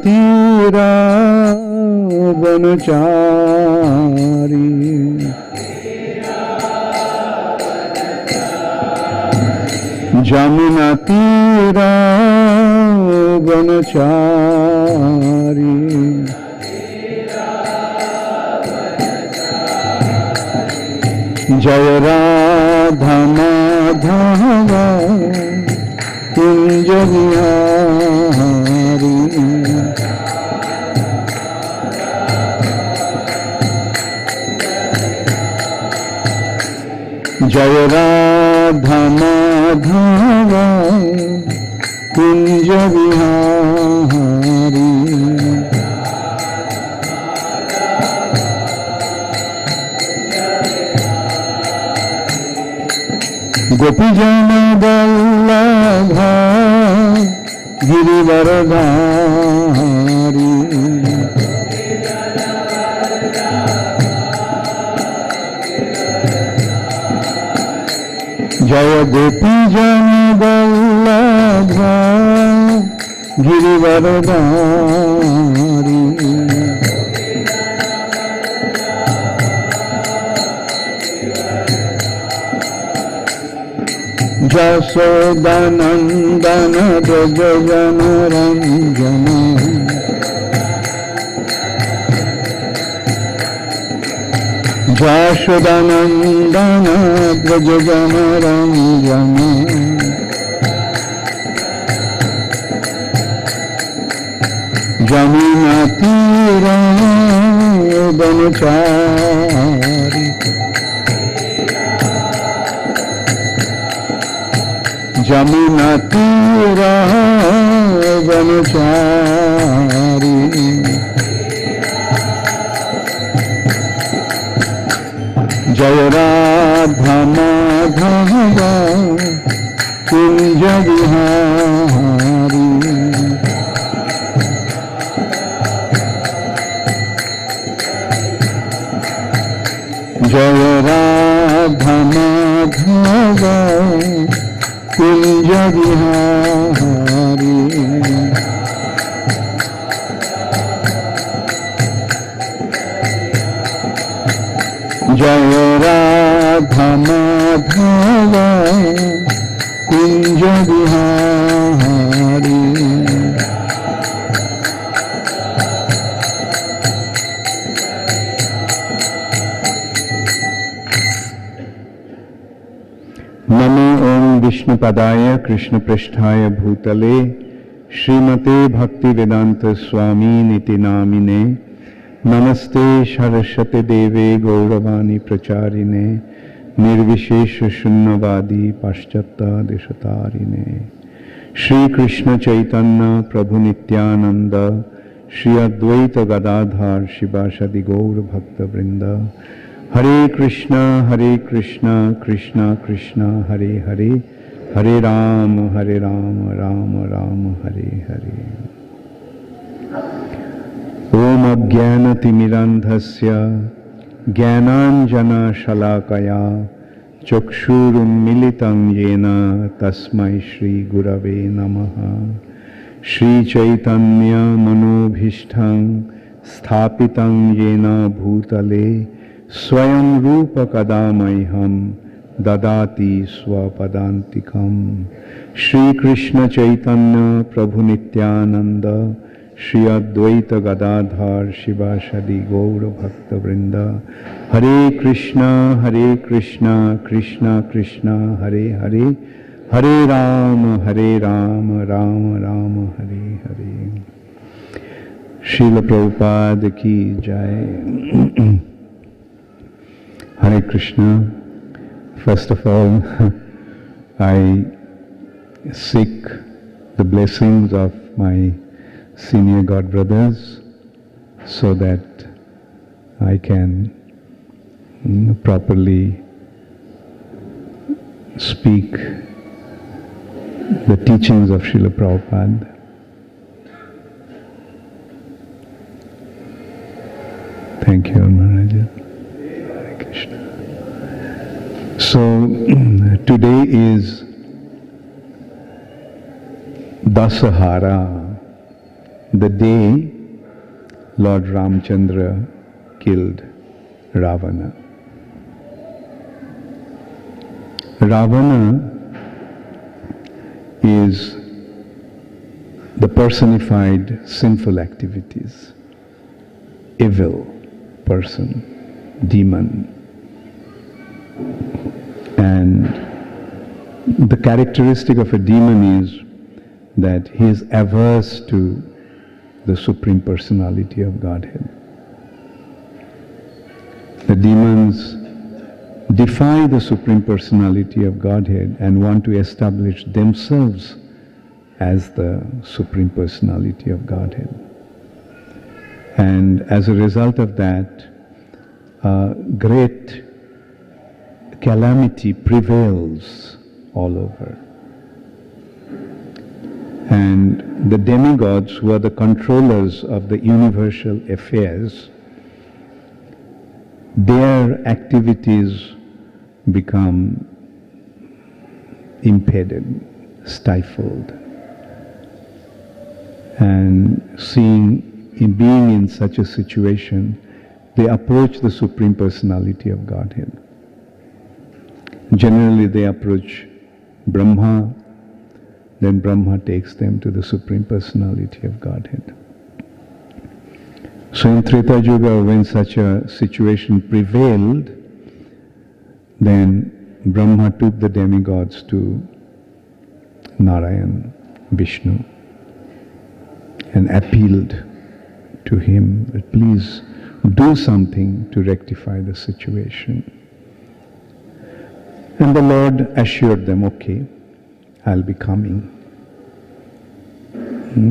तीरा वनचारी जमुना तीरा वनचारी जय राधा माधव कुंज विहारी जय राधा माधव कुंज विहारी गोपीजन वल्लभ गिरिवरधारी जय गोपीजन वल्लभ गिरिवरधारी यशोदानंदन ब्रज जन रंजन यशोदानंदन ब्रज जन रंजन जमुना तीरा वनचारी जमुना तीरा वनचारी जय राधा माधव कुंज विहारी जय राधा माधव कुंज विहारी जय राधा माधव कुंज विहारी नमो ओम विष्णुपदाय कृष्ण पृष्ठाय भूतले श्रीमते भक्ति वेदांत स्वामी निति नामिने नमस्ते सरस्वती देवे गौरवाणी प्रचारिणे निर्विशेष शून्यवादी पाश्चात्य देशतारिणे श्री कृष्ण चैतन्य प्रभु नित्यानंद श्री अद्वैत गदाधर शिवासादि गौर भक्त वृंद हरे कृष्णा कृष्णा कृष्णा हरे हरे हरे राम राम राम हरे हरे। ओम अज्ञानतिमिरान्धस्य ज्ञानाञ्जनशलाकया चक्षुरुन्मीलितं येन तस्मै श्रीगुरवे नमः। श्रीचैतन्यमनोभीष्टं स्थापितं येन भूतले स्वयं रूपकदा मह्यं ददाति स्वपदान्तिकं। श्रीकृष्ण चैतन्य प्रभु नित्यानंद श्री अद्वैत गदाधर शिवासादि गौर भक्त वृंद हरे कृष्णा कृष्णा कृष्णा हरे हरे हरे राम राम राम हरे हरे। श्रील प्रभुपाद की जय। Hare Krishna. First of all, I seek the blessings of my senior God brothers so that I can properly speak the teachings of Srila Prabhupada. Thank you, Maharaj. Hare Krishna. So, today is Dasahara, the day Lord Ramchandra killed Ravana. Ravana is the personified sinful activities, evil person, demon. And the characteristic of a demon is that he is averse to the Supreme Personality of Godhead. The demons defy the Supreme Personality of Godhead and want to establish themselves as the Supreme Personality of Godhead. And as a result of that, great calamity prevails all over. And the demigods, who are the controllers of the universal affairs, their activities become impeded, stifled. And being in such a situation, they approach the Supreme Personality of Godhead. Generally they approach Brahma, then Brahma takes them to the Supreme Personality of Godhead. So in Treta Yuga, when such a situation prevailed, then Brahma took the demigods to Narayan, Vishnu, and appealed to him that please do something to rectify the situation. And the Lord assured them, okay, I'll be coming.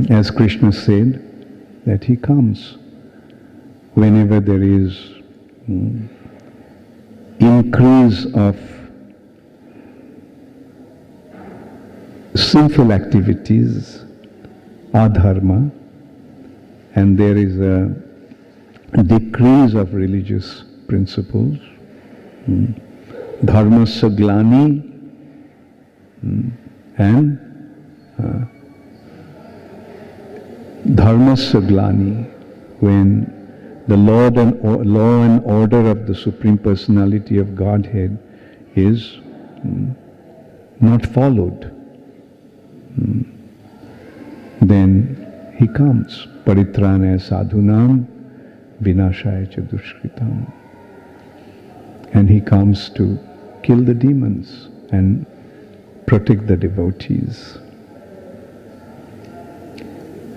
As Krishna said, that he comes whenever there is increase of sinful activities, adharma, and there is a decrease of religious principles, dharmasya glani, and dharmasya glani, when the law and order of the Supreme Personality of Godhead is not followed, then he comes. Paritranaya sadhunam vinashaya cha dushkritam. And he comes to kill the demons and protect the devotees.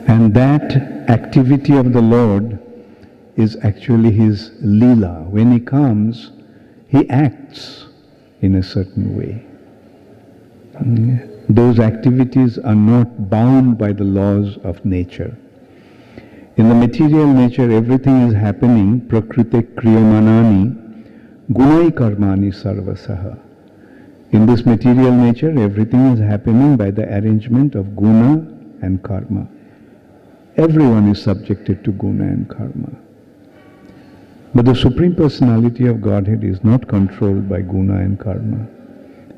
And that activity of the Lord is actually his lila. When he comes, he acts in a certain way. Those activities are not bound by the laws of nature. In the material nature, everything is happening prakrite kriyamanani gunai karmani sarvasaha. In this material nature, everything is happening by the arrangement of guna and karma. Everyone is subjected to guna and karma. But the Supreme Personality of Godhead is not controlled by guna and karma.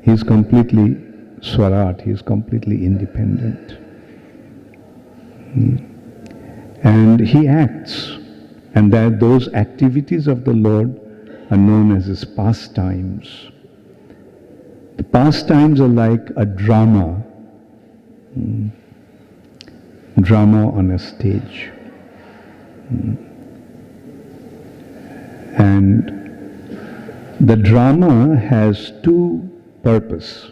He is completely swarat, he is completely independent. And he acts, and that those activities of the Lord are known as his pastimes. The pastimes are like a drama, drama on a stage. And the drama has two purposes.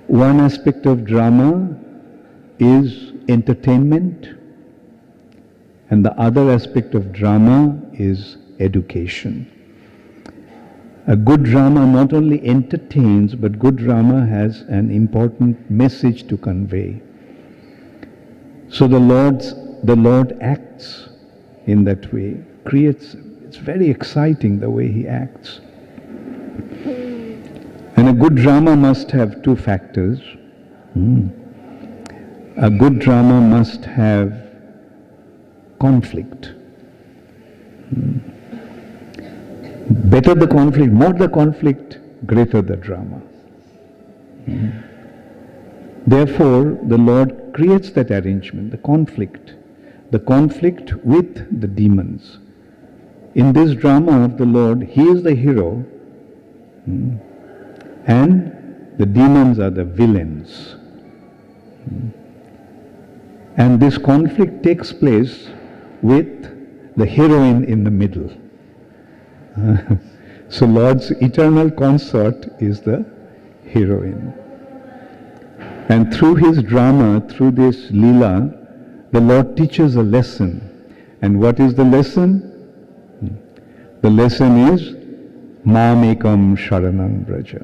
One aspect of drama is entertainment, and the other aspect of drama is education. A good drama not only entertains, but good drama has an important message to convey. So the Lord acts in that way, it's very exciting the way he acts. And a good drama must have two factors. A good drama must have conflict. Better the conflict, more the conflict, greater the drama. Therefore, the Lord creates that arrangement, the conflict with the demons. In this drama of the Lord, He is the hero, and the demons are the villains. And this conflict takes place with the heroine in the middle. So Lord's eternal consort is the heroine. And through His drama, through this Leela, the Lord teaches a lesson. And what is the lesson? The lesson is, Mam ekam sharanam braja.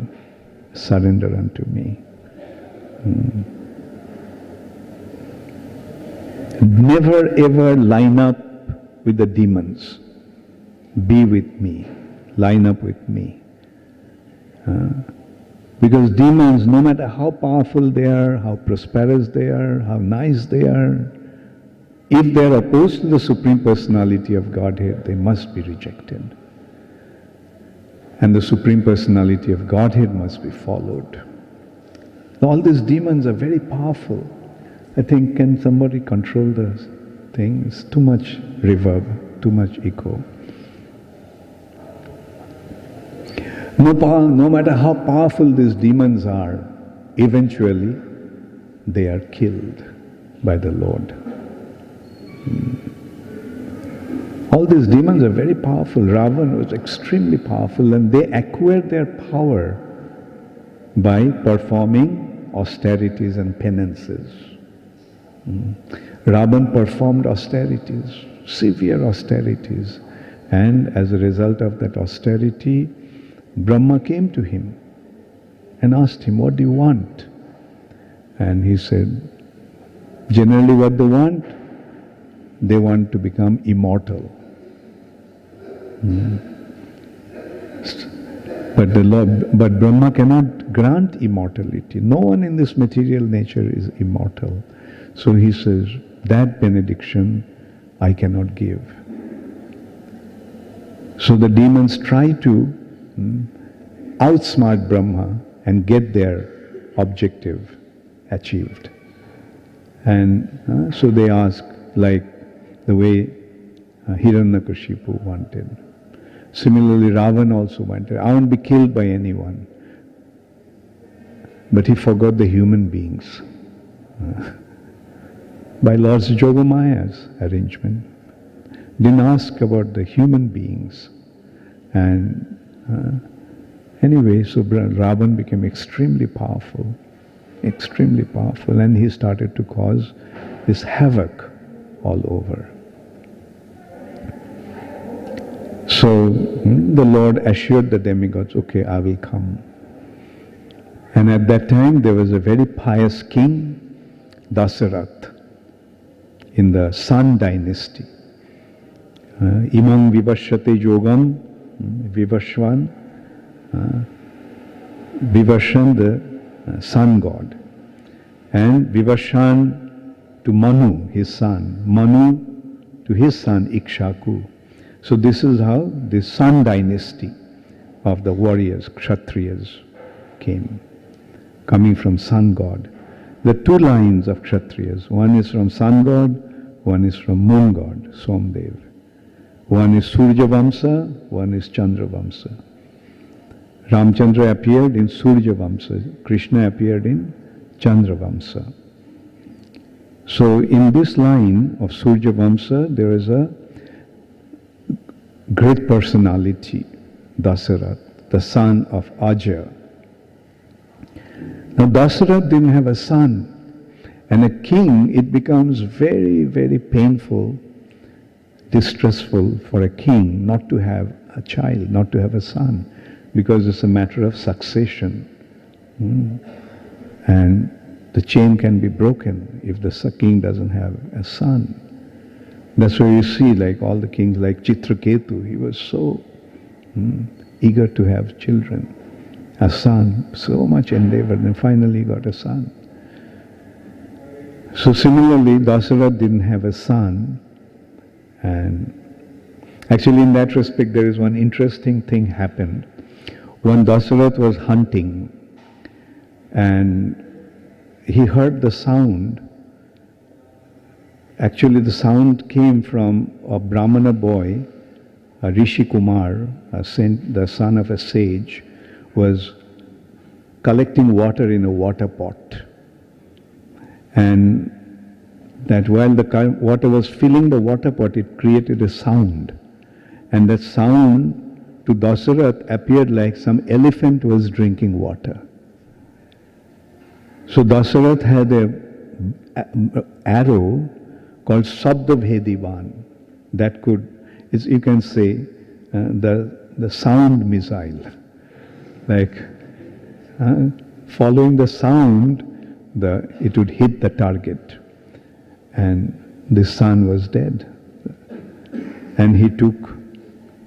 Surrender unto me. Never ever line up with the demons. Be with me. Line up with me. Because demons, no matter how powerful they are, how prosperous they are, how nice they are, if they are opposed to the Supreme Personality of Godhead, they must be rejected. And the Supreme Personality of Godhead must be followed. All these demons are very powerful. I think, can somebody control the thing? It's too much reverb, too much echo. No matter how powerful these demons are, eventually they are killed by the Lord. All these demons are very powerful. Ravan was extremely powerful, and they acquired their power by performing austerities and penances. Ravan performed austerities, severe austerities, and as a result of that austerity, Brahma came to him and asked him, what do you want? And he said, generally what they want to become immortal. But Brahma cannot grant immortality. No one in this material nature is immortal. So he says, that benediction I cannot give. So the demons try to outsmart Brahma and get their objective achieved. And so they ask, like the way Hiranyakashipu wanted. Similarly, Ravan also wanted, I won't be killed by anyone. But he forgot the human beings. By Lord Jogamaya's arrangement. Didn't ask about the human beings. And anyway, so Ravan became extremely powerful, and he started to cause this havoc all over. So the Lord assured the demigods, okay, I will come. And at that time there was a very pious king, Dasarath, in the Sun dynasty. Imam Vivashyate Yogam, Vivashvan, Vivashan, the sun god, and Vivashan to Manu, his son, Manu to his son Ikshaku. So this is how the Sun dynasty of the warriors, Kshatriyas, came, coming from sun god. The two lines of Kshatriyas, one is from sun god, one is from moon god, Somdev. One is Surya Vamsa, one is Chandra Vamsa. Ramchandra appeared in Surya Vamsa, Krishna appeared in Chandra Vamsa. So in this line of Surya Vamsa, there is a great personality, Dasarath, the son of Aja. Now Dasarath didn't have a son, and a king, it becomes very, very painful, distressful for a king not to have a child, not to have a son, because it's a matter of succession. And the chain can be broken if the king doesn't have a son. That's why you see, like all the kings, like Chitraketu, he was so eager to have children, a son, so much endeavored, and finally got a son. So similarly, Dasarath didn't have a son, and actually in that respect there is one interesting thing happened. When Dasarath was hunting, and he heard the sound. Actually, the sound came from a Brahmana boy, a Rishi Kumar, the son of a sage, was collecting water in a water pot. And that while the water was filling the water pot, it created a sound. And that sound to Dasarath appeared like some elephant was drinking water. So Dasarath had an arrow called Sabdabhedivan that could, you can say, the sound missile. Like following the sound, it would hit the target. And the son was dead. And he took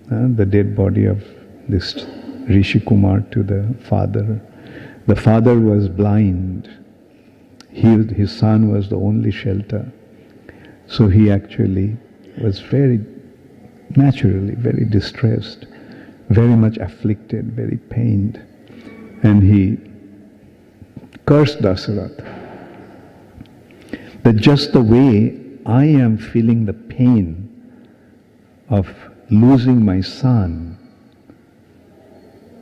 the dead body of this Rishi Kumar to the father. The father was blind. His son was the only shelter. So he actually was naturally very distressed, very much afflicted, very pained. And he cursed Dasarath that just the way I am feeling the pain of losing my son,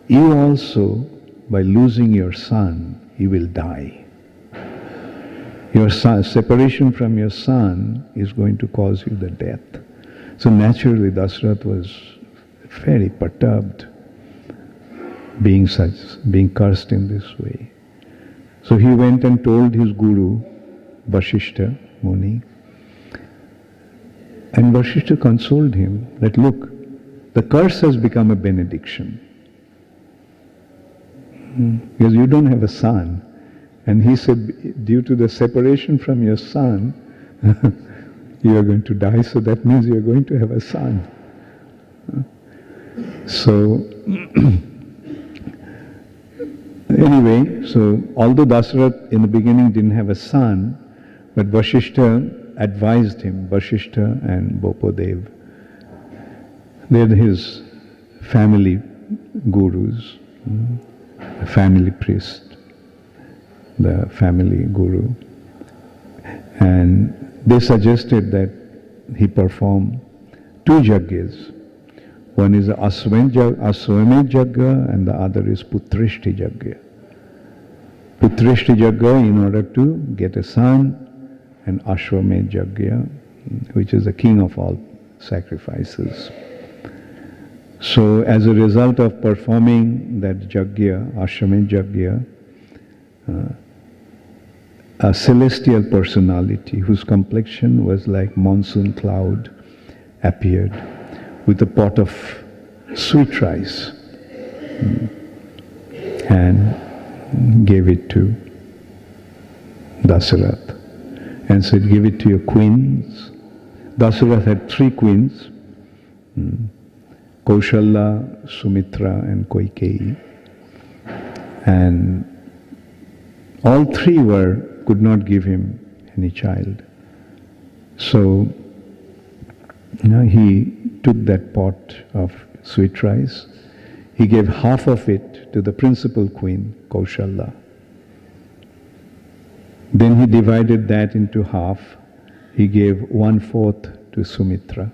you also, by losing your son, you will die. Your son, separation from your son is going to cause you the death. So naturally Dasarath was very perturbed, being cursed in this way. So he went and told his guru, Vasishtha Muni, and Vasishtha consoled him that, look, the curse has become a benediction. Because you don't have a son. And he said, due to the separation from your son, you are going to die, so that means you are going to have a son. So, anyway, so although Dasarath in the beginning didn't have a son, but Vasishtha advised him, Vasishtha and Bopodev. They're his family gurus, the family priest, the family guru. And they suggested that he perform 2 yagyas. One is Aswamedh Yagya and the other is Putrishti Yagya. Putrishti Yagya in order to get a son, and Ashwamedh Yagya, which is the king of all sacrifices. So as a result of performing that Yagya, Ashwamedh Yagya, a celestial personality whose complexion was like monsoon cloud appeared with a pot of sweet rice and gave it to Dasarath and said, give it to your queens. Dasarath had 3 queens, Kaushalya, Sumitra and Kaikeyi. And all 3 could not give him any child. So he took that pot of sweet rice. He gave half of it to the principal queen, Kaushalya. Then he divided that into half. He gave 1/4 to Sumitra.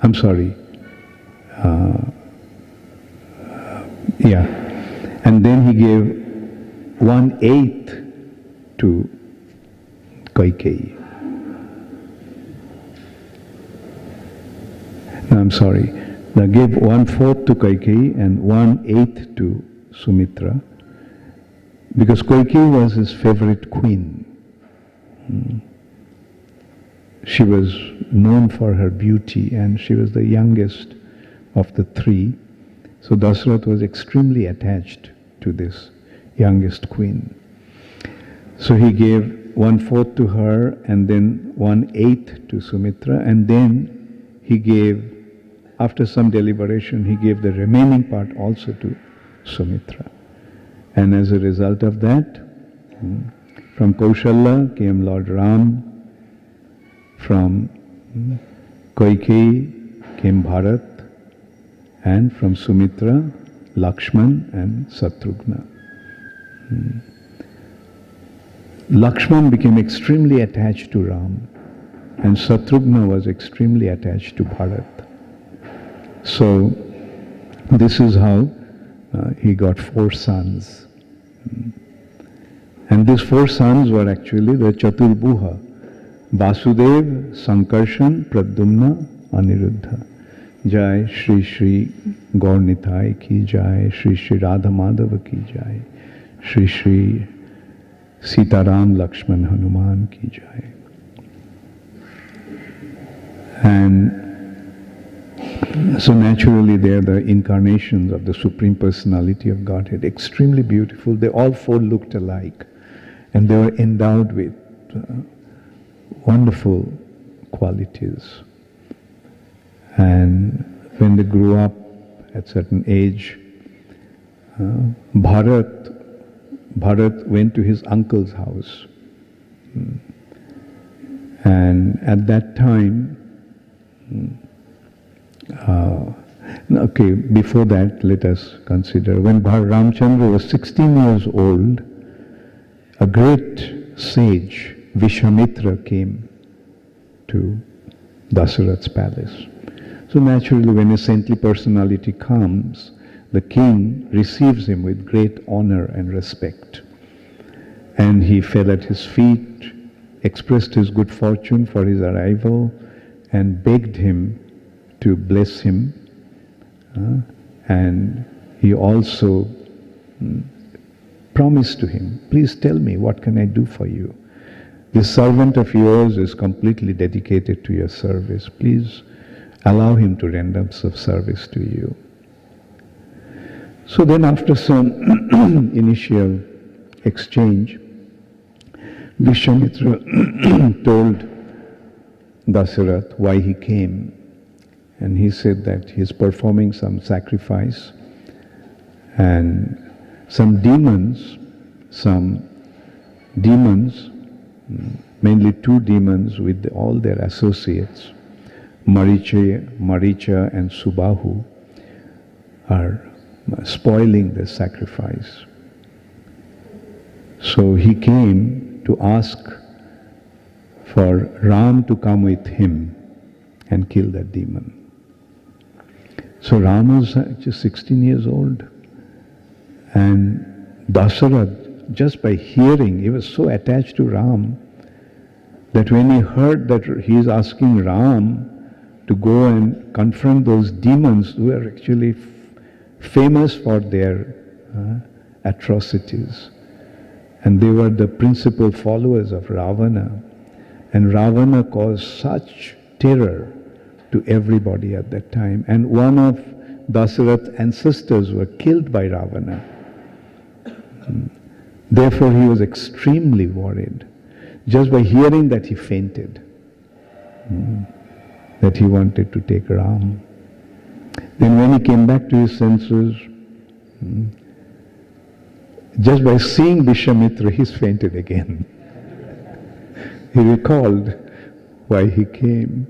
I'm sorry. And then he gave 1/8 to Kaikeyi. No, I'm sorry. They gave 1/4 to Kaikeyi and 1/8 to Sumitra, because Kaikeyi was his favorite queen. She was known for her beauty and she was the youngest of the 3. So Dasarath was extremely attached to this youngest queen. So he gave 1/4 to her and then 1/8 to Sumitra, and then he gave, after some deliberation, he gave the remaining part also to Sumitra. And as a result of that, from Kaushalya came Lord Ram, from Kaikeyi came Bharat, and from Sumitra, Lakshman and Satrughna. Lakshman became extremely attached to Ram, and Satrughna was extremely attached to Bharat. So this is how he got 4 sons. And these 4 sons were actually the Chaturbhuha: Vasudev, Sankarshan, Pradyumna, Aniruddha. Jai Shri Shri Gaur Nitai ki jai, Shri Shri Radha Madhava ki jai, Shri Shri Sitaram Lakshman Hanuman ki jai. And so naturally they are the incarnations of the Supreme Personality of Godhead, extremely beautiful. They all 4 looked alike, and they were endowed with wonderful qualities. And when they grew up at certain age, Bharat went to his uncle's house. And at that time, before that, let us consider, when Ramchandra was 16 years old, a great sage, Vishwamitra, came to Dasarath's palace. So naturally, when a saintly personality comes, the king receives him with great honor and respect. And he fell at his feet, expressed his good fortune for his arrival, and begged him to bless him. And he also promised to him, please tell me, what can I do for you? This servant of yours is completely dedicated to your service. Please allow him to render some service to you. So then after some initial exchange, Vishwamitra told Dasarath why he came. And he said that he is performing some sacrifice, and some demons, mainly 2 demons with all their associates, Maricha and Subahu, are spoiling the sacrifice. So he came to ask for Ram to come with him and kill that demon. So Ram was actually 16 years old, and Dasarath, just by hearing, he was so attached to Ram that when he heard that he is asking Ram to go and confront those demons who are actually famous for their atrocities, and they were the principal followers of Ravana, and Ravana caused such terror to everybody at that time, and one of Dasarath's ancestors were killed by Ravana. Therefore he was extremely worried. Just by hearing that, he fainted, that he wanted to take Ram. Then when he came back to his senses, just by seeing Vishwamitra, he fainted again. He recalled why he came.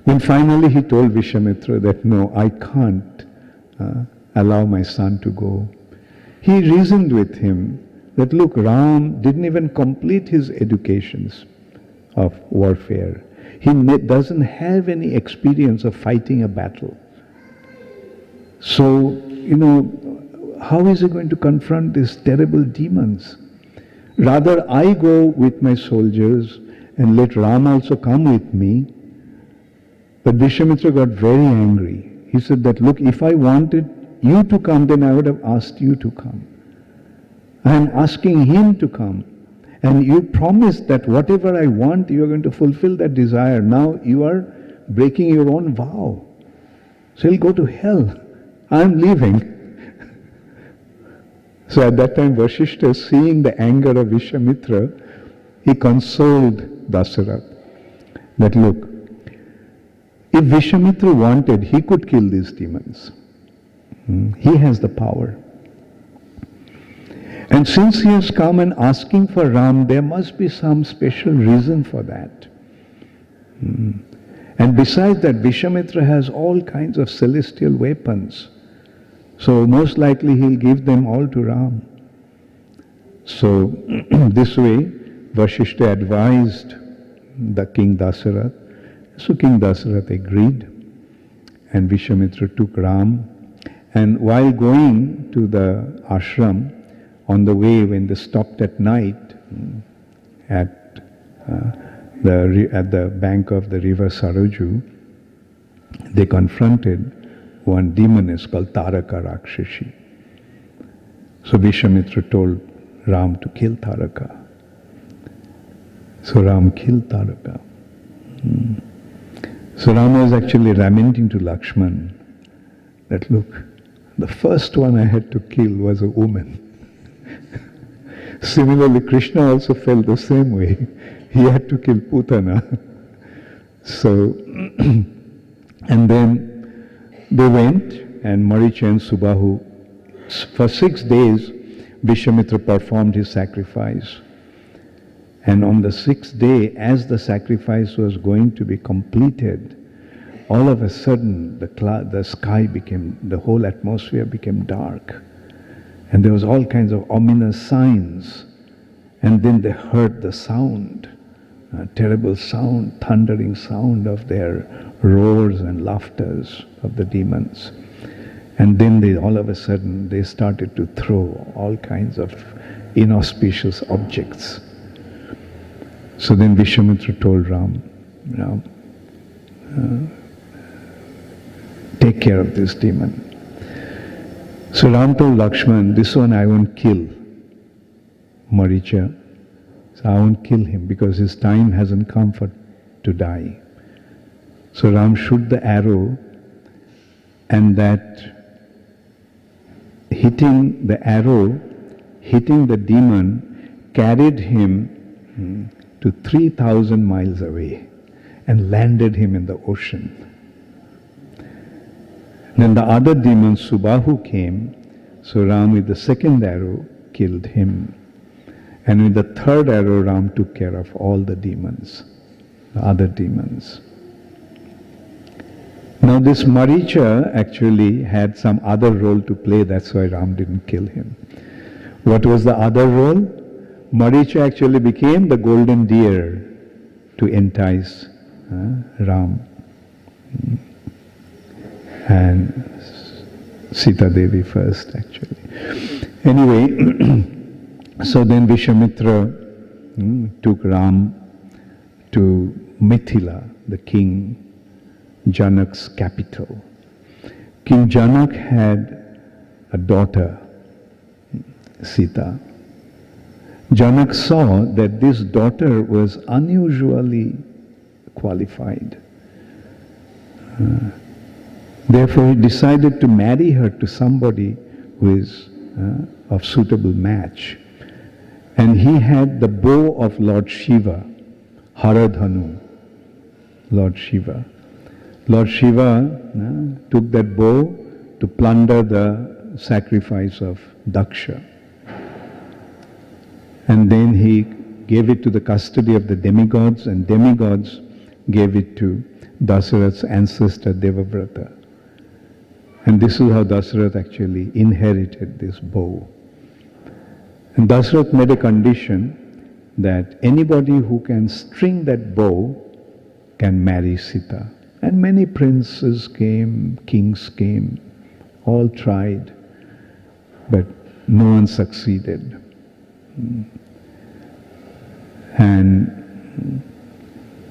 Then finally he told Vishwamitra that, no, I can't allow my son to go. He reasoned with him that, look, Ram didn't even complete his educations of warfare. He doesn't have any experience of fighting a battle. So, how is he going to confront these terrible demons? Rather, I go with my soldiers and let Ram also come with me. But Vishwamitra got very angry. He said that, look, if I wanted you to come, then I would have asked you to come. I am asking him to come. And you promised that whatever I want, you are going to fulfill that desire. Now you are breaking your own vow. So he'll go to hell. I am leaving. So at that time, Vasishtha, seeing the anger of Vishwamitra, he consoled Dasarath that, look, if Vishwamitra wanted, he could kill these demons. He has the power. And since he has come and asking for Ram, there must be some special reason for that. And besides that, Vishwamitra has all kinds of celestial weapons. So most likely he'll give them all to Ram. So this way, Vasishtha advised the King Dasarath. So King Dasarath agreed, and Vishwamitra took Ram. And while going to the ashram, on the way when they stopped at night at the bank of the river Saraju, they confronted one demoness called Taraka Rakshashi. So Vishwamitra told Ram to kill Taraka. So Ram killed Taraka. So Ram was actually lamenting to Lakshman that, look, the first one I had to kill was a woman. Similarly, Krishna also felt the same way. He had to kill Putana. So, and then they went, and Maricha and Subahu, for 6 days, Vishwamitra performed his sacrifice. And on the 6th day, as the sacrifice was going to be completed, all of a sudden the sky became, the whole atmosphere became dark. And there was all kinds of ominous signs. And then they heard the sound, a terrible sound, thundering sound of their roars and laughters of the demons. And then they, all of a sudden, they started to throw all kinds of inauspicious objects. So then Vishwamitra told Ram, take care of this demon. So Ram told Lakshman, this one I won't kill, Maricha. So I won't kill him because his time hasn't come to die. So Ram shoot the arrow, and that hitting the arrow, hitting the demon, carried him to 3,000 miles away and landed him in the ocean. Then the other demon, Subahu, came. So Ram with the second arrow killed him. And with the third arrow, Ram took care of all the demons, the other demons. Now this Maricha actually had some other role to play, that's why Ram didn't kill him. What was the other role? Maricha actually became the golden deer to entice Ram and Sita Devi first actually. Anyway, so then Vishwamitra took Ram to Mithila, the king Janak's capital. King Janak had a daughter, Sita. Janak saw that this daughter was unusually qualified. Therefore he decided to marry her to somebody who is of suitable match. And he had the bow of Lord Shiva, Haradhanu, Lord Shiva. Lord Shiva took that bow to plunder the sacrifice of Daksha. And then he gave it to the custody of the demigods, and demigods gave it to Dasarath's ancestor Devavrata. And this is how Dasarath actually inherited this bow. And Dasarath made a condition that anybody who can string that bow can marry Sita. And many princes came, kings came, all tried, but no one succeeded. And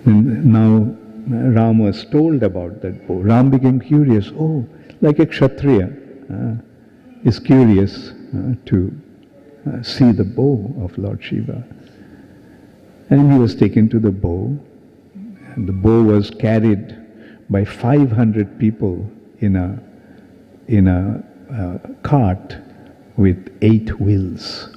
now Ram was told about that bow. Ram became curious. Oh, like a Kshatriya is curious to see the bow of Lord Shiva. And he was taken to the bow, and the bow was carried by 500 people in a cart with 8 wheels.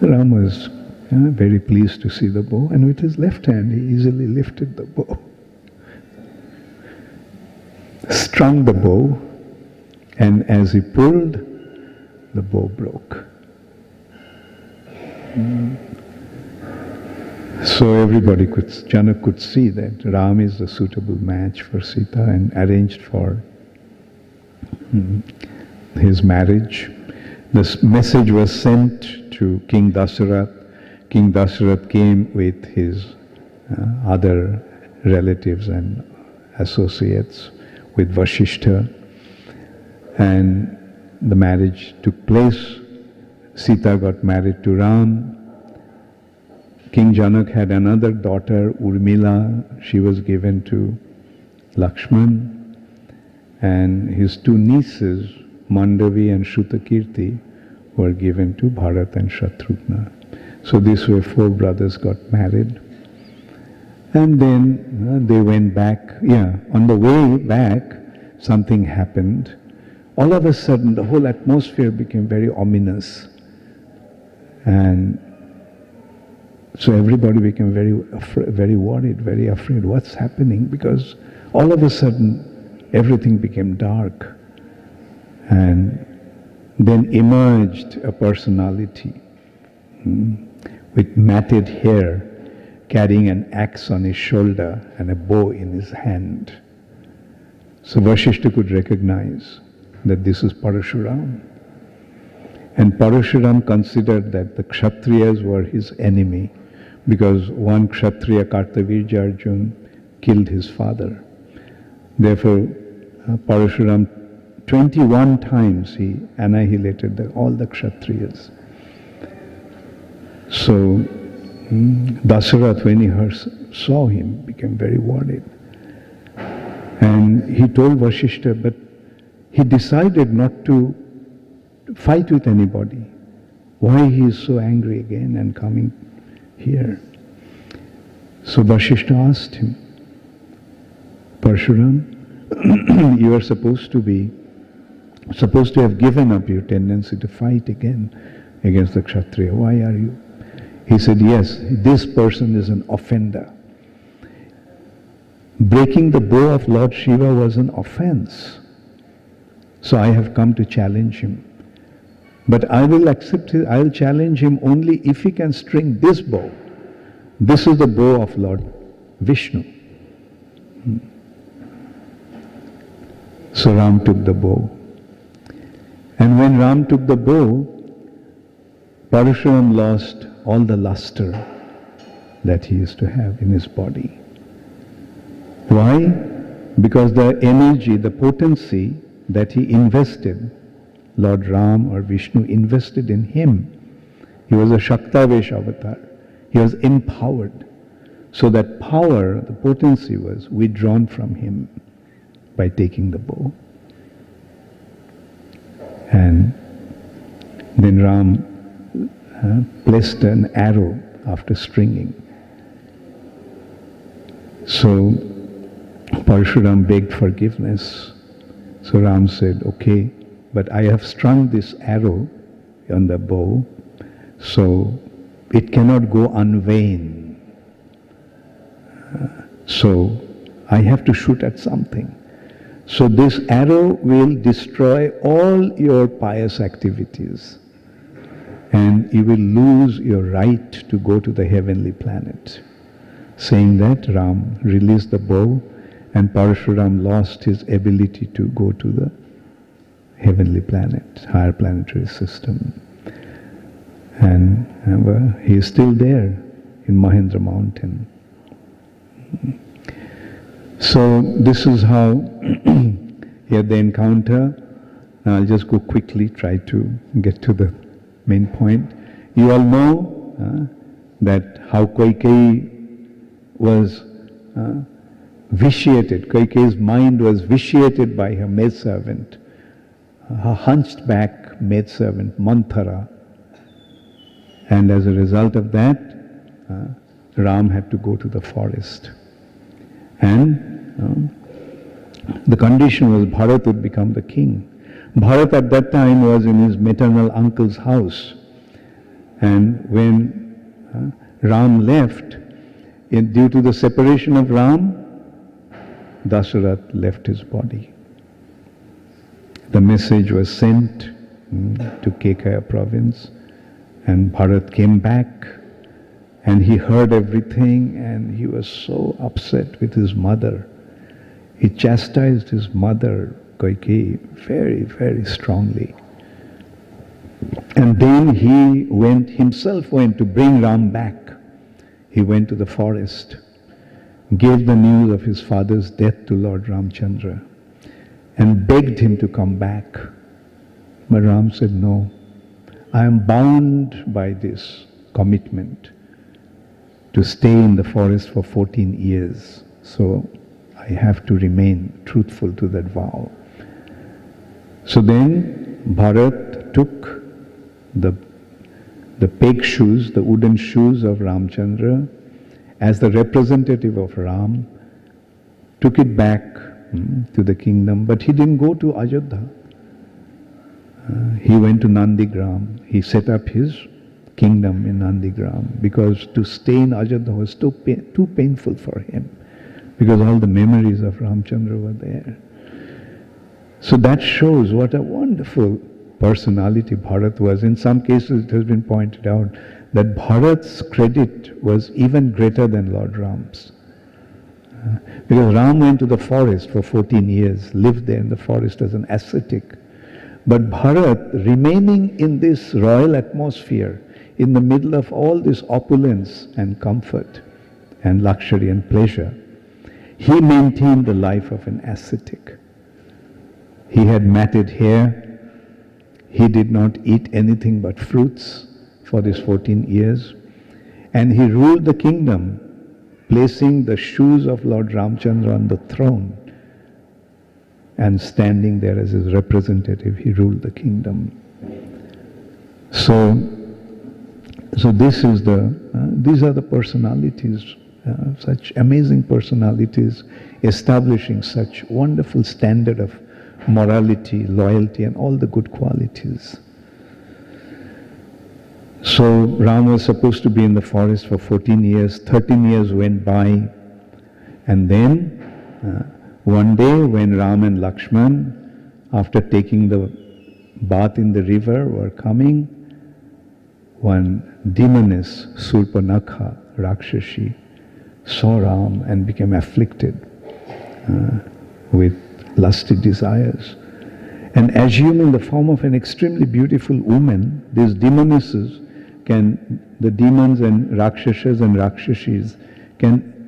Ram was very pleased to see the bow, and with his left hand he easily lifted the bow, strung the bow, and as he pulled, the bow broke. So everybody Janak could see that Ram is a suitable match for Sita and arranged for his marriage. This message was sent to King Dasarath. King Dasarath came with his other relatives and associates with Vasishtha, and the marriage took place. Sita got married to Ram. King Janak had another daughter, Urmila. She was given to Lakshman, and his two nieces, Mandavi and Shrutakirti, were given to Bharat and Shatrughna. So these were four brothers got married. And then they went back. On the way back, something happened. All of a sudden, the whole atmosphere became very ominous. And so everybody became very worried, very afraid. What's happening? Because all of a sudden, everything became dark. And then emerged a personality with matted hair, carrying an axe on his shoulder and a bow in his hand. So Vasishtha could recognize that this is Parashuram. And Parashuram considered that the Kshatriyas were his enemy, because one Kshatriya, Kartavirja Arjun, killed his father. Therefore, Parashuram 21 times he annihilated all the Kshatriyas. So Dasarath, when he saw him, became very worried. And he told Vasishtha, but he decided not to fight with anybody. Why he is so angry again and coming here? So Vasishtha asked him, Parshuram, you are supposed to have given up your tendency to fight again against the Kshatriya. Why are you? He said, yes, this person is an offender. Breaking the bow of Lord Shiva was an offense. So I have come to challenge him. But I will challenge him only if he can string this bow. This is the bow of Lord Vishnu. So Ram took the bow. And when Ram took the bow, Parashuram lost all the luster that he used to have in his body. Why? Because the energy, the potency that he invested, Lord Ram or Vishnu invested in him. He was a Shaktavesh avatar. He was empowered. So that power, the potency was withdrawn from him by taking the bow. And then Ram placed an arrow after stringing. So Parshuram begged forgiveness. So Ram said, okay, but I have strung this arrow on the bow, so it cannot go unvain. So I have to shoot at something. So this arrow will destroy all your pious activities, and you will lose your right to go to the heavenly planet. Saying that, Ram released the bow, and Parashuram lost his ability to go to the heavenly planet, higher planetary system. And he is still there in Mahendra Mountain. So this is how he had the encounter. Now I'll just go quickly, try to get to the main point. You all know that how Kaikeyi was vitiated. Kaikeyi's mind was vitiated by her maidservant, her hunched-back maidservant, Manthara. And as a result of that, Ram had to go to the forest. And the condition was Bharat would become the king. Bharat at that time was in his maternal uncle's house. And when Ram left, due to the separation of Ram, Dasarath left his body. The message was sent to Kekaya province, and Bharat came back, and he heard everything, and he was so upset with his mother. He chastised his mother, Kaikeyi, very, very strongly. And then he himself went to bring Ram back. He went to the forest, gave the news of his father's death to Lord Ramchandra, and begged him to come back. But Ram said, no, I am bound by this commitment to stay in the forest for 14 years. So I have to remain truthful to that vow. So then Bharat took the peg shoes, the wooden shoes of Ramchandra, as the representative of Ram, took it back to the kingdom, but he didn't go to Ajodhya. He went to Nandigram. He set up his kingdom in Nandigram, because to stay in Ajodhya was too painful for him, because all the memories of Ramchandra were there. So that shows what a wonderful personality Bharat was. In some cases it has been pointed out that Bharat's credit was even greater than Lord Ram's. Because Ram went to the forest for 14 years, lived there in the forest as an ascetic. But Bharat, remaining in this royal atmosphere, in the middle of all this opulence and comfort and luxury and pleasure, he maintained the life of an ascetic. He had matted hair. He did not eat anything but fruits for these 14 years. And he ruled the kingdom, placing the shoes of Lord Ramchandra on the throne, and standing there as his representative, he ruled the kingdom. So this is these are the personalities, such amazing personalities, establishing such wonderful standard of morality, loyalty, and all the good qualities. So Ram was supposed to be in the forest for 14 years. 13 years went by, and then one day when Ram and Lakshman, after taking the bath in the river, were coming, one demoness, Surpanakha, Rakshashi, saw Ram and became afflicted with lusty desires. And assuming the form of an extremely beautiful woman, these demonesses the demons and Rakshasas and Rakshashis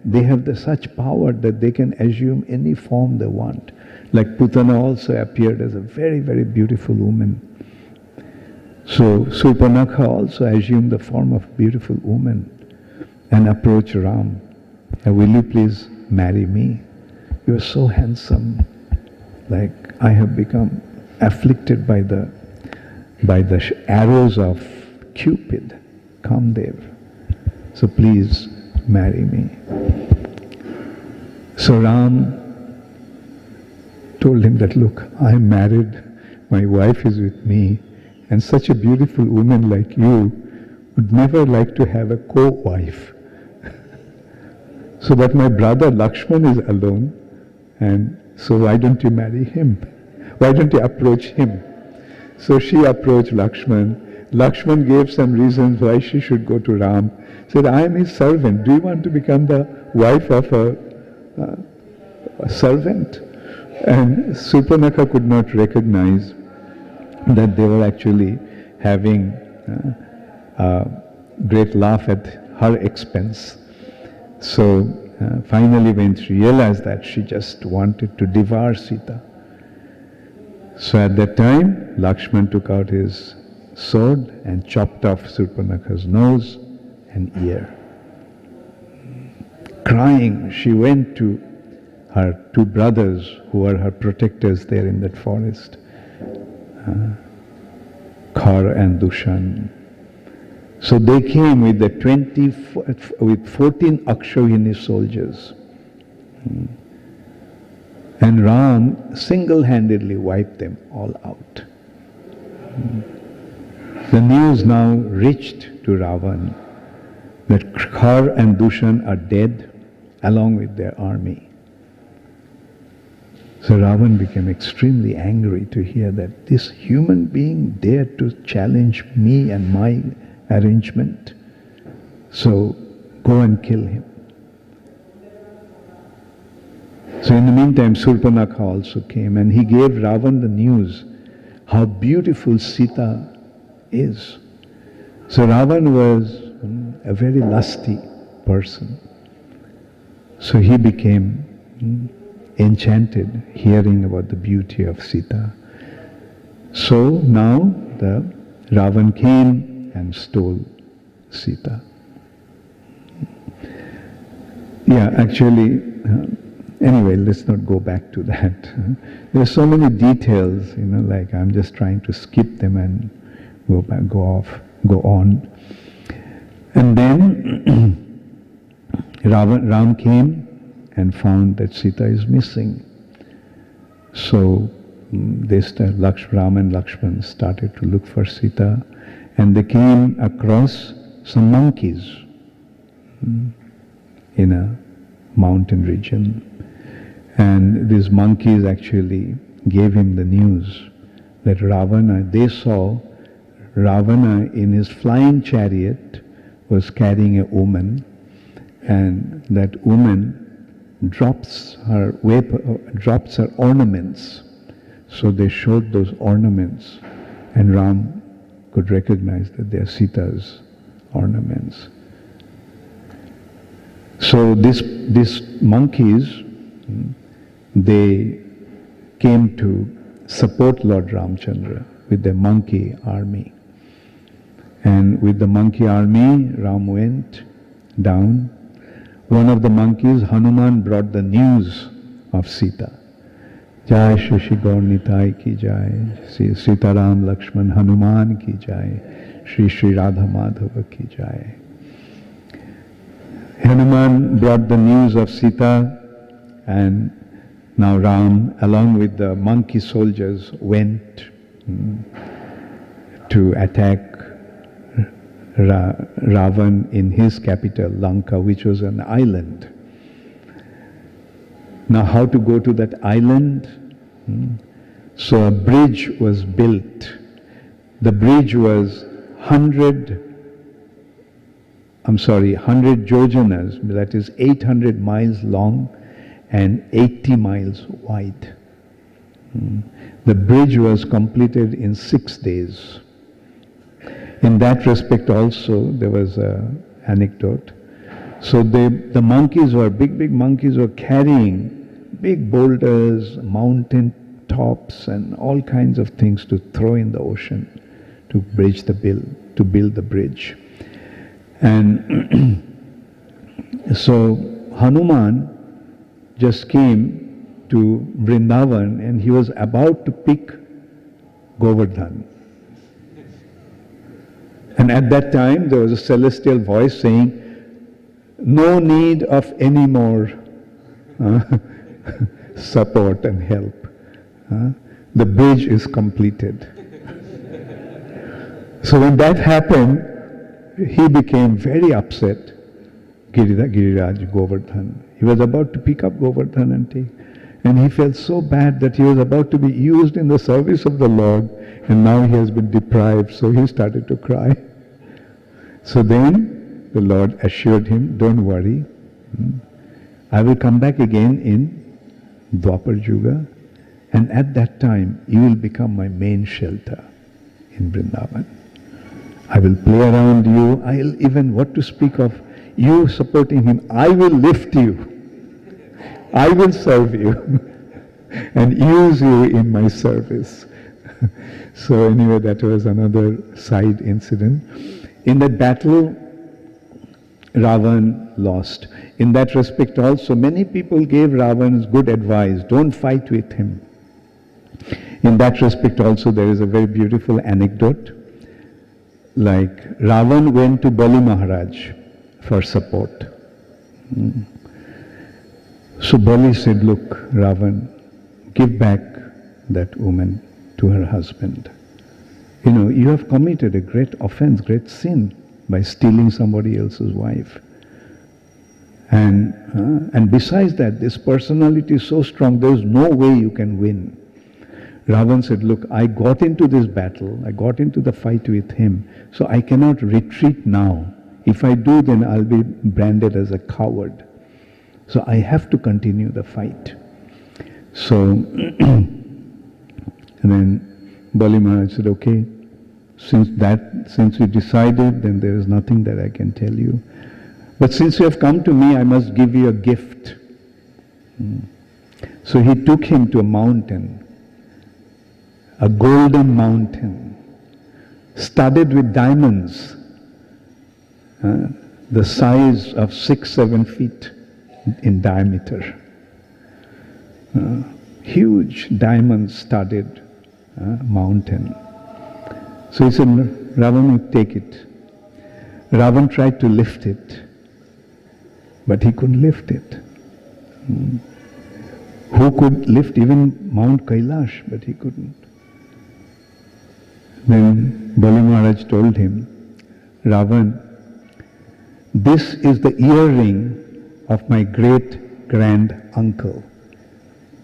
they have such power that they can assume any form they want. Like Putana also appeared as a very, very beautiful woman. So Surpanakha also assumed the form of a beautiful woman and approached Ram. Will you please marry me? You are so handsome. Like I have become afflicted by the arrows of Cupid, Kamdev. So please marry me. So Ram told him that, look, I am married, my wife is with me, and such a beautiful woman like you would never like to have a co-wife. So that my brother Lakshman is alone, and so why don't you marry him? Why don't you approach him? So she approached Lakshman. Lakshman gave some reasons why she should go to Ram. Said, I am his servant. Do you want to become the wife of a servant? And Surpanakha could not recognize that they were actually having a great laugh at her expense. So finally when she realized that, she just wanted to devour Sita. So at that time, Lakshman took out his sword and chopped off Surpanakha's nose and ear. Crying, she went to her two brothers who were her protectors there in that forest, Caru and Dushan. So they came with 14 Akshayani soldiers. And Ram single-handedly wiped them all out. The news now reached to Ravan that Caru and Dushan are dead along with their army. So Ravan became extremely angry to hear that this human being dared to challenge me and my arrangement. So go and kill him. So in the meantime, Surpanakha also came, and he gave Ravan the news how beautiful Sita is. So Ravan was a very lusty person. So he became enchanted hearing about the beauty of Sita. So now the Ravan came and stole Sita. Yeah, actually, anyway, let's not go back to that. There are so many details, like I'm just trying to skip them and go on. And then Ram came and found that Sita is missing. So Ram and Lakshman started to look for Sita, and they came across some monkeys in a mountain region. And these monkeys actually gave him the news that they saw Ravana in his flying chariot was carrying a woman, and that woman drops her ornaments. So they showed those ornaments, and Ram could recognize that they are Sita's ornaments. So these monkeys, they came to support Lord Ramchandra with the monkey army. And with the monkey army, Ram went down. One of the monkeys, Hanuman, brought the news of Sita. Jai Shri Gaur Nitai ki Jai, Sita Ram Lakshman Hanuman ki Jai, Shri Radha Madhava ki Jai. Hanuman brought the news of Sita, and now Ram, along with the monkey soldiers, went to attack Ravan in his capital, Lanka, which was an island. Now how to go to that island? So a bridge was built. The bridge was 100 yojanas, that is 800 miles long and 80 miles wide. The bridge was completed in 6 days. In that respect also, there was an anecdote. So the monkeys were, big monkeys were carrying big boulders, mountain tops, and all kinds of things to throw in the ocean to build the bridge. And so Hanuman just came to Vrindavan, and he was about to pick Govardhan. And at that time there was a celestial voice saying, no need of any more support and help. The bridge is completed. So when that happened, he became very upset, Giriraj Govardhan. He was about to pick up Govardhan and take. And he felt so bad that he was about to be used in the service of the Lord, and now he has been deprived, so he started to cry. So then the Lord assured him, don't worry, I will come back again in Dwapar Yuga, and at that time you will become my main shelter in Vrindavan. I will play around you, I'll even, what to speak of, you supporting him, I will lift you. I will serve you and use you in my service. So anyway, that was another side incident. In that battle, Ravan lost. In that respect also, many people gave Ravan good advice. Don't fight with him. In that respect also, there is a very beautiful anecdote. Like, Ravan went to Bali Maharaj for support. So Bali said, look, Ravan, give back that woman to her husband. You know, you have committed a great offense, great sin by stealing somebody else's wife. And besides that, this personality is so strong, there is no way you can win. Ravan said, look, I got into this battle, I got into the fight with him, so I cannot retreat now. If I do, then I'll be branded as a coward. So I have to continue the fight. So and then Bali Maharaj said, okay. Since you decided, then there is nothing that I can tell you. But since you have come to me, I must give you a gift. So he took him to a mountain, a golden mountain, studded with diamonds, the size of 6-7 feet in diameter. Huge diamond-studded mountain. So he said, Ravan, take it. Ravan tried to lift it, but he couldn't lift it. Who could lift even Mount Kailash, but he couldn't. Then Bali Maharaj told him, Ravan, this is the earring of my great-grand uncle,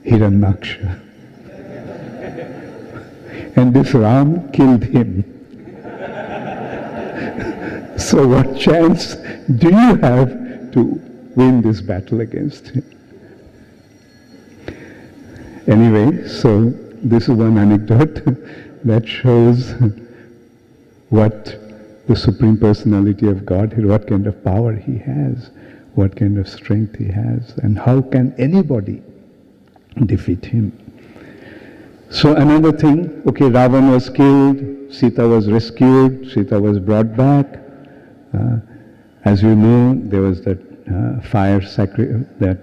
Hiranyaksha. And this Ram killed him. So what chance do you have to win this battle against him? Anyway, so this is one anecdote that shows what the Supreme Personality of Godhead, what kind of power he has, what kind of strength he has, and how can anybody defeat him. So another thing, okay, Ravan was killed, Sita was rescued, Sita was brought back. As you know, there was that fire sacrifice, that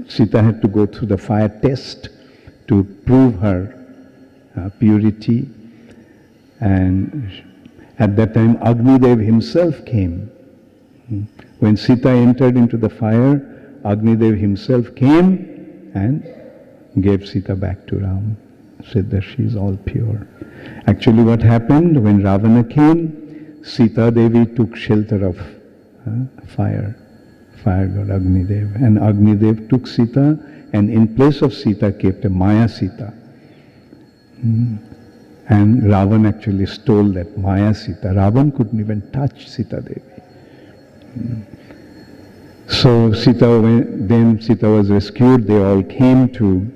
Sita had to go through the fire test to prove her purity. And at that time, Agnidev himself came. When Sita entered into the fire, Agnidev himself came and gave Sita back to Ram. Said that she is all pure. Actually what happened, when Ravana came, Sita Devi took shelter of fire god Agnidev. And Agnidev took Sita, and in place of Sita kept a Maya Sita. And Ravan actually stole that Maya Sita. Ravan couldn't even touch Sita Devi. So then Sita was rescued. They all came to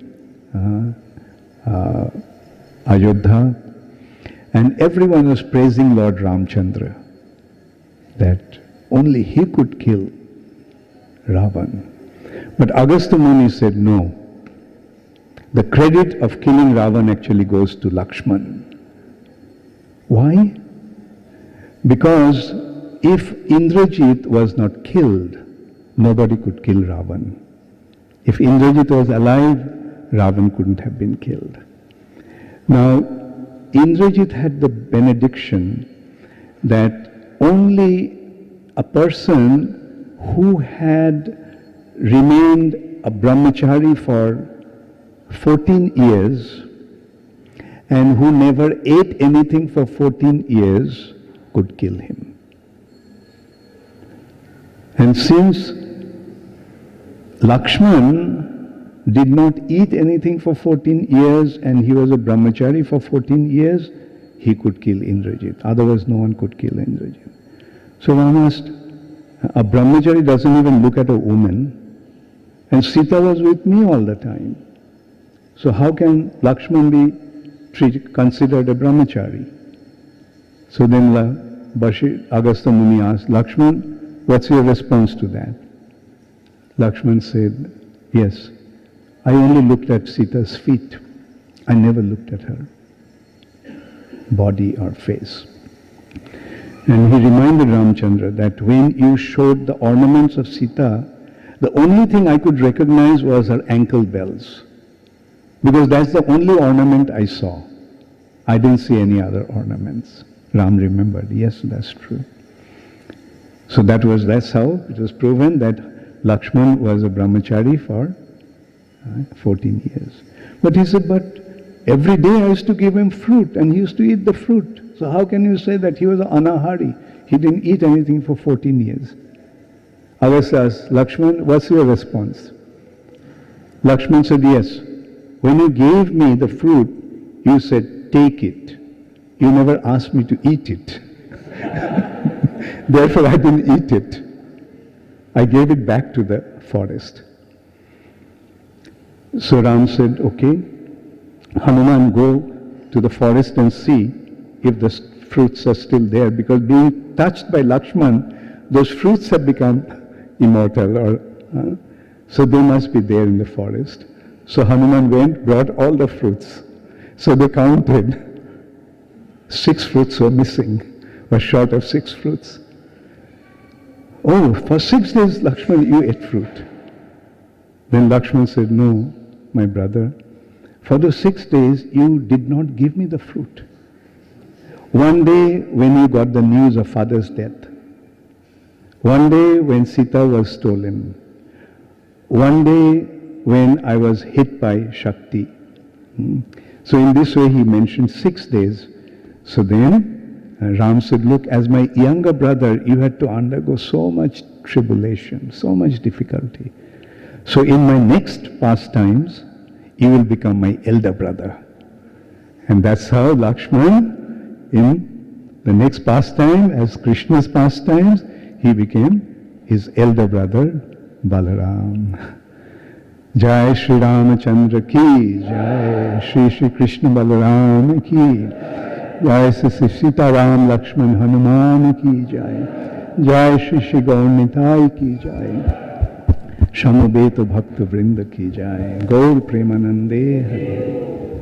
Ayodhya, and everyone was praising Lord Ramchandra, that only he could kill Ravan. But Agastya Muni said, no, the credit of killing Ravan actually goes to Lakshman. Why? Because if Indrajit was not killed, nobody could kill Ravan. If Indrajit was alive, Ravan couldn't have been killed. Now, Indrajit had the benediction that only a person who had remained a brahmachari for 14 years and who never ate anything for 14 years could kill him. And since Lakshman did not eat anything for 14 years and he was a brahmachari for 14 years, he could kill Indrajit. Otherwise no one could kill Indrajit. So one asked, a brahmachari doesn't even look at a woman, and Sita was with me all the time. So how can Lakshman be considered a brahmachari? So then Agastya Muni asked, Lakshman, what's your response to that? Lakshman said, yes, I only looked at Sita's feet. I never looked at her body or face. And he reminded Ramchandra that when you showed the ornaments of Sita, the only thing I could recognize was her ankle bells. Because that's the only ornament I saw. I didn't see any other ornaments. Ram remembered, yes, that's true. So that's how it was proven that Lakshman was a brahmachari for 14 years. But he said, but every day I used to give him fruit and he used to eat the fruit. So how can you say that he was an anahari? He didn't eat anything for 14 years. Agastya asked, Lakshman, what's your response? Lakshman said, yes. When you gave me the fruit, you said, take it. You never asked me to eat it. Therefore I didn't eat it. I gave it back to the forest. So Ram said, okay, Hanuman, go to the forest and see if the fruits are still there, because being touched by Lakshman, those fruits have become immortal, so they must be there in the forest. So Hanuman went, brought all the fruits. So they counted. 6 fruits were missing, were short of 6 fruits. Oh, for 6 days, Lakshman, you ate fruit. Then Lakshman said, no, my brother, for those 6 days, you did not give me the fruit. One day, when you got the news of father's death, one day when Sita was stolen, one day when I was hit by Shakti. So in this way he mentioned 6 days. So then Ram said, look, as my younger brother, you had to undergo so much tribulation, so much difficulty. So in my next pastimes, you will become my elder brother. And that's how Lakshman, in the next pastime, as Krishna's pastimes, he became his elder brother, Balaram. Jai Shri Ramachandra ki, Jai Shri Shri Krishna Balaram ki, Jai Shri Sita Ram Lakshman Hanuman ki Jai, Jai Shri Shri Gaur Nitai ki Jai, Shamabeta Bhakta Vrinda ki Jai, Gaur Premanande Hare.